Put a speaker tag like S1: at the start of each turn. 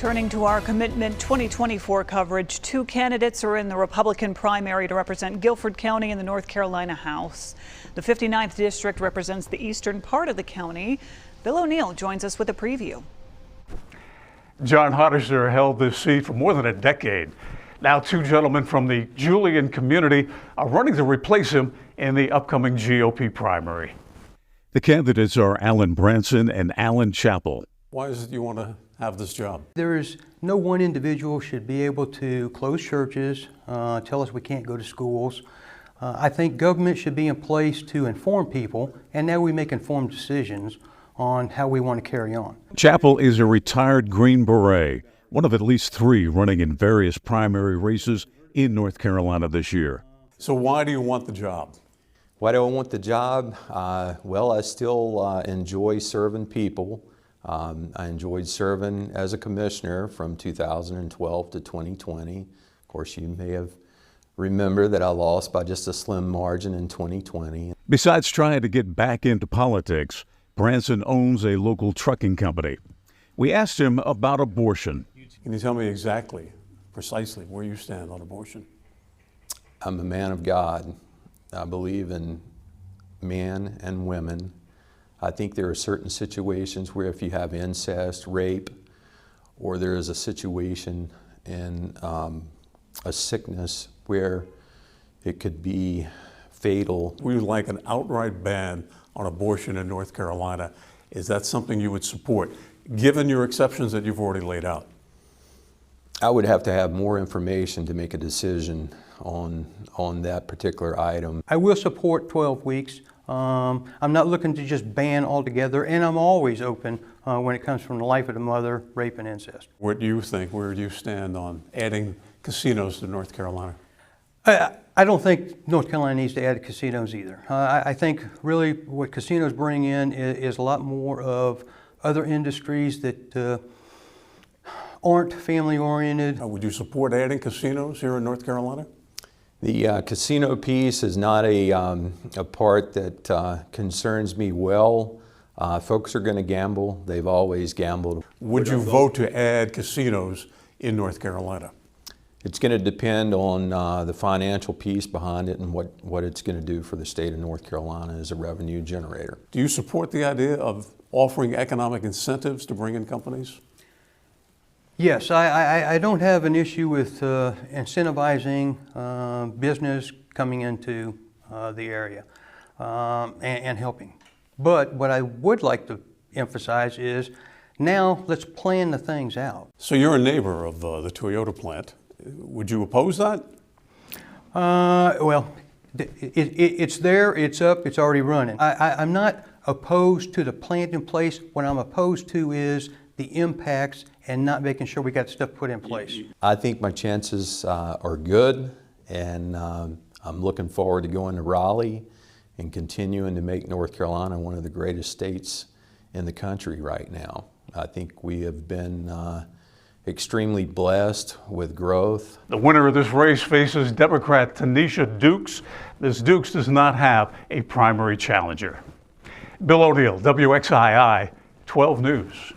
S1: Turning to our Commitment 2024 coverage, two candidates are in the Republican primary to represent Guilford County in the North Carolina House. The 59th district represents the eastern part of the county. Bill O'Neill joins us with a preview.
S2: John Hodderser held this seat for more than a decade. Now two gentlemen from the Julian community are running to replace him in the upcoming GOP primary.
S3: The candidates are Alan Branson and Alan Chappell.
S4: Why is it you want to have this job?
S5: There is no one individual should be able to close churches, tell us we can't go to schools. I think government should be in place to inform people, and now we make informed decisions on how we want to carry on.
S3: Chappell is a retired Green Beret, one of at least three running in various primary races in North Carolina this year.
S4: So why do you want the job?
S6: Why do I want the job? Well, I still enjoy serving people. I enjoyed serving as a commissioner from 2012 to 2020. Of course, you may have remembered that I lost by just a slim margin in 2020.
S3: Besides trying to get back into politics, Branson owns a local trucking company. We asked him about abortion.
S4: Can you tell me exactly, precisely, where you stand on abortion?
S6: I'm a man of God. I believe in men and women. I think there are certain situations where if you have incest, rape, or there is a situation in a sickness where it could be fatal.
S4: We would like an outright ban on abortion in North Carolina. Is that something you would support, given your exceptions that you've already laid out?
S6: I would have to have more information to make a decision on that particular item.
S5: I will support 12 weeks. I'm not looking to just ban altogether, and I'm always open when it comes from the life of the mother, rape, and incest.
S4: What do you think? Where do you stand on adding casinos to North Carolina?
S5: I don't think North Carolina needs to add casinos either. I think really what casinos bring in is a lot more of other industries that aren't family-oriented.
S4: Would you support adding casinos here in North Carolina?
S6: The casino piece is not a part that concerns me well. Folks are going to gamble. They've always gambled.
S4: Would you vote to add casinos in North Carolina?
S6: It's going to depend on the financial piece behind it and what it's going to do for the state of North Carolina as a revenue generator.
S4: Do you support the idea of offering economic incentives to bring in companies?
S5: Yes, I don't have an issue with incentivizing business coming into the area and helping. But what I would like to emphasize is now let's plan the things out.
S4: So you're a neighbor of the Toyota plant. Would you oppose that?
S5: Well, it's there, it's up, it's already running. I'm not opposed to the plant in place. What I'm opposed to is the impacts and not making sure we got stuff put in place.
S6: I think my chances are good, and I'm looking forward to going to Raleigh and continuing to make North Carolina one of the greatest states in the country right now. I think we have been extremely blessed with growth.
S2: The winner of this race faces Democrat Tanisha Dukes. This Dukes does not have a primary challenger. Bill O'Neill, WXII 12 News.